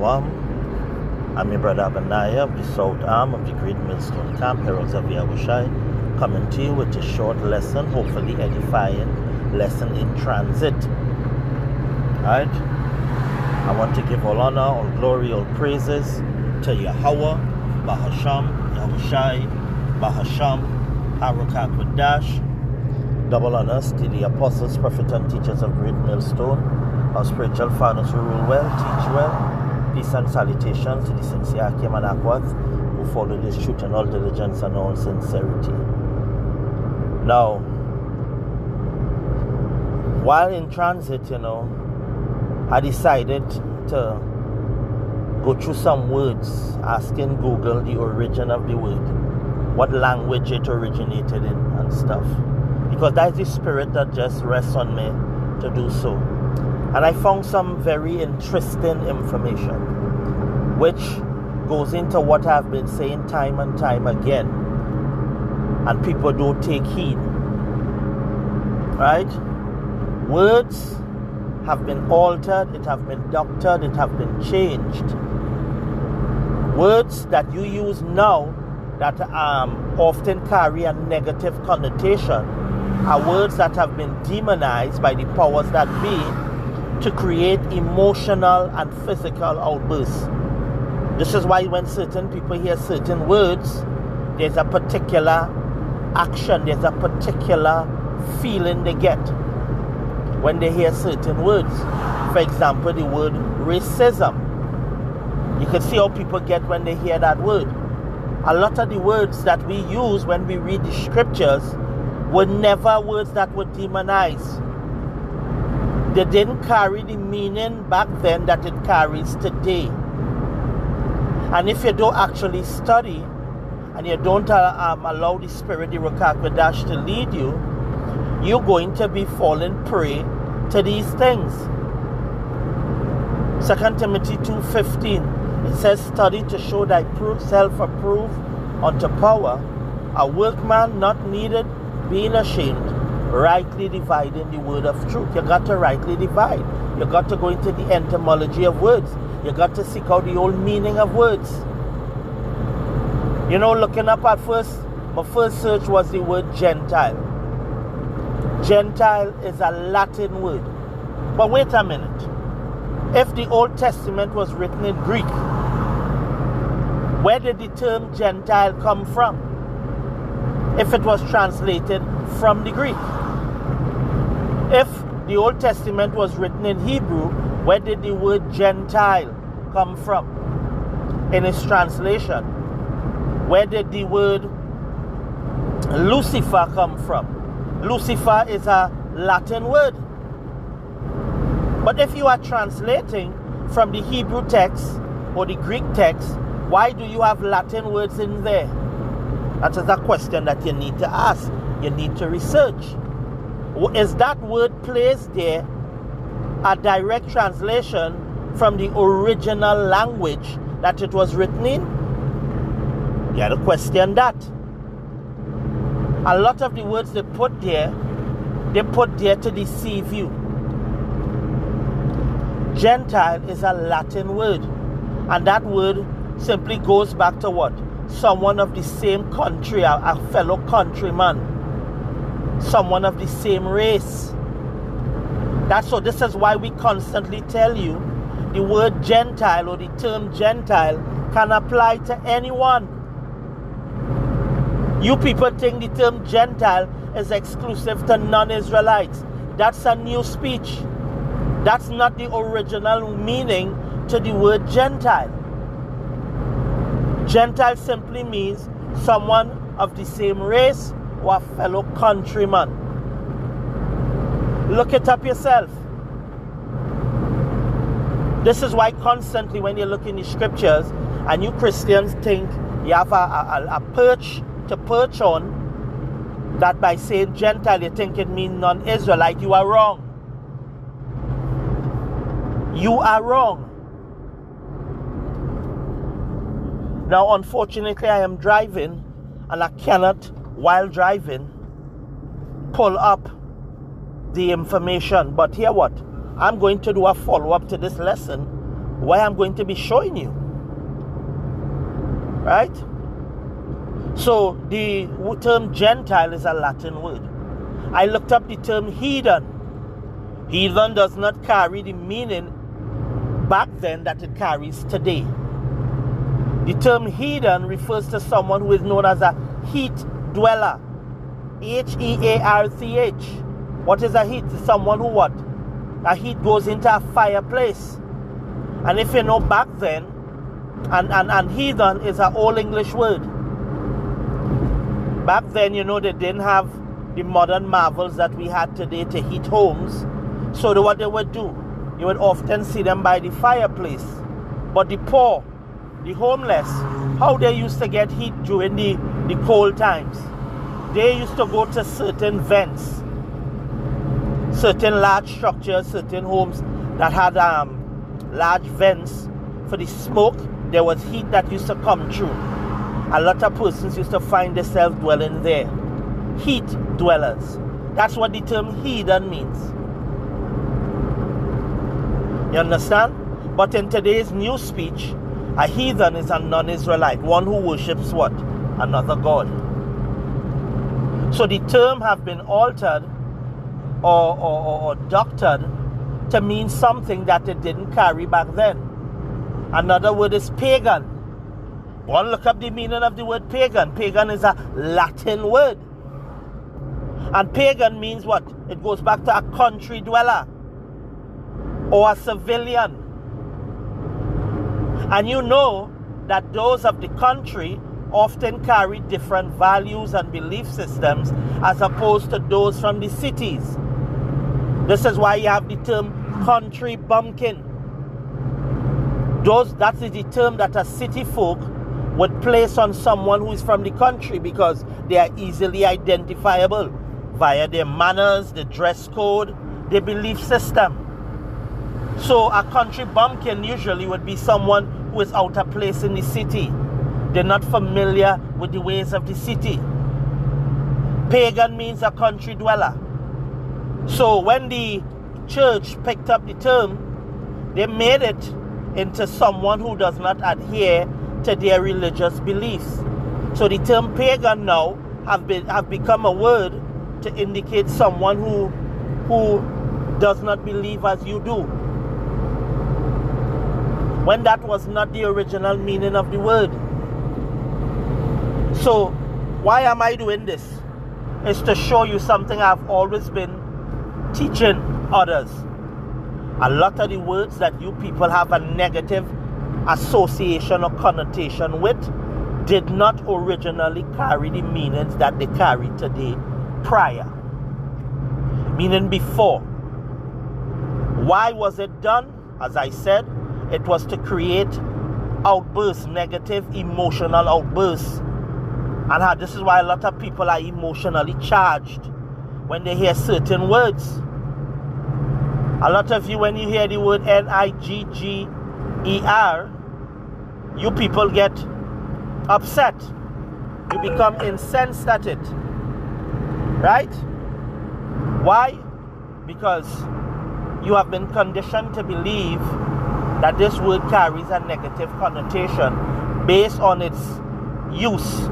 I'm your brother Abaniah of the South Arm of the Great Millstone Camp, Heralds of Yahushai, coming to you with a short lesson, hopefully edifying lesson in transit. Alright? I want to give all honor, all glory, all praises to Yahweh, Bahasham, Yahushai, Bahasham, Harukakwadash. Double honors to the apostles, prophets, and teachers of Great Millstone, our spiritual fathers who rule well, teach well. Peace and salutations to the sincere Akim and Akwath who follow this truth in all diligence and all sincerity. Now, while in transit, I decided to go through some words, asking Google the origin of the word, what language it originated in and stuff. Because that's the spirit that just rests on me to do so. And I found some very interesting information, which goes into what I've been saying time and time again, and people don't take heed. Right? Words have been altered, it have been doctored, it have been changed. Words that you use now that often carry a negative connotation are words that have been demonized by the powers that be to create emotional and physical outbursts. This is why when certain people hear certain words, there's a particular action, there's a particular feeling they get when they hear certain words. For example, the word racism. You can see how people get when they hear that word. A lot of the words that we use when we read the scriptures were never words that were demonized. They didn't carry the meaning back then that it carries today. And if you don't actually study and you don't allow the Spirit, the Ruach to lead you, you're going to be falling prey to these things. 2 Timothy 2:15, it says, study to show thyself approved unto power, a workman not needed, being ashamed, rightly dividing the word of truth. You got to rightly divide. You got to go into the etymology of words. You got to seek out the old meaning of words. Looking up at first, my first search was the word Gentile. Gentile is a Latin word. But wait a minute. If the Old Testament was written in Greek, where did the term Gentile come from? If it was translated from the Greek. If the Old Testament was written in Hebrew, where did the word Gentile come from in its translation? Where did the word Lucifer come from? Lucifer is a Latin word. But if you are translating from the Hebrew text or the Greek text, why do you have Latin words in there? That is a question that you need to ask. You need to research. Is that word placed there a direct translation from the original language that it was written in? You have to question that. A lot of the words they put there to deceive you. Gentile is a Latin word, and that word simply goes back to what? Someone of the same country, a fellow countryman, someone of the same race. This is why we constantly tell you the word Gentile or the term Gentile can apply to anyone. You people think the term Gentile is exclusive to non-Israelites. That's a new speech. That's not the original meaning to the word Gentile. Gentile simply means someone of the same race or a fellow countryman. Look it up yourself. This is why constantly when you look in the scriptures and you Christians think you have a perch to perch on, that by saying Gentile you think it means non-Israelite, you are wrong. You are wrong. Now, unfortunately, I am driving and I cannot, while driving, pull up the information. But hear what? I'm going to do a follow-up to this lesson Why I'm going to be showing you. Right? So the term Gentile is a Latin word. I looked up the term heathen. Heathen does not carry the meaning back then that it carries today. The term heathen refers to someone who is known as a heat dweller. Hearth. What is a heat? It's someone who what? A heat goes into a fireplace. And if you know back then, and heathen is an old English word. Back then, you know, they didn't have the modern marvels that we had today to heat homes. So what they would do, you would often see them by the fireplace. But the poor, the homeless, how they used to get heat during the cold times. They used to go to certain vents, certain large structures, certain homes that had large vents for the smoke. There was heat that used to come through. A lot of persons used to find themselves dwelling there. Heat dwellers. That's what the term heathen means. You understand? But in today's new speech, a heathen is a non-Israelite, one who worships what? Another god. So the term have been altered or doctored to mean something that it didn't carry back then. Another word is pagan. One look up the meaning of the word pagan. Pagan is a Latin word. And pagan means what? It goes back to a country dweller or a civilian. And you know that those of the country often carry different values and belief systems as opposed to those from the cities. This is why you have the term country bumpkin. That is the term that a city folk would place on someone who is from the country because they are easily identifiable via their manners, their dress code, their belief system. So a country bumpkin usually would be someone who is out of place in the city. They're not familiar with the ways of the city. Pagan means a country dweller. So when the church picked up the term, they made it into someone who does not adhere to their religious beliefs. So the term pagan now have become a word to indicate someone who does not believe as you do, when that was not the original meaning of the word. So why am I doing this? It's to show you something I've always been teaching others. A lot of the words that you people have a negative association or connotation with did not originally carry the meanings that they carry today prior. Meaning before. Why was it done? As I said, it was to create outbursts, negative emotional outbursts. And this is why a lot of people are emotionally charged when they hear certain words. A lot of you, when you hear the word Nigger, you people get upset. You become incensed at it. Right? Why? Because you have been conditioned to believe that this word carries a negative connotation based on its use.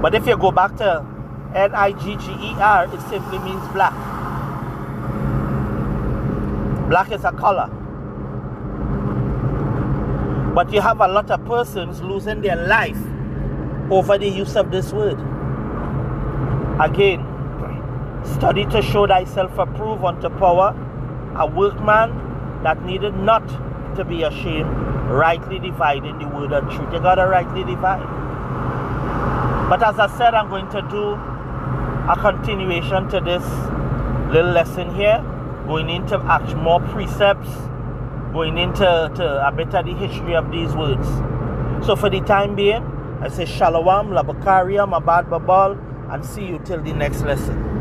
But if you go back to Nigger, it simply means black. Black is a color. But you have a lot of persons losing their life over the use of this word. Again, study to show thyself approved unto power, a workman that needed not to be ashamed, rightly dividing the word of truth. You gotta rightly divide. But as I said, I'm going to do a continuation to this little lesson here, going into more precepts, going into a bit of the history of these words. So for the time being, I say Shalom, Labakaria, Mabad Babal, and see you till the next lesson.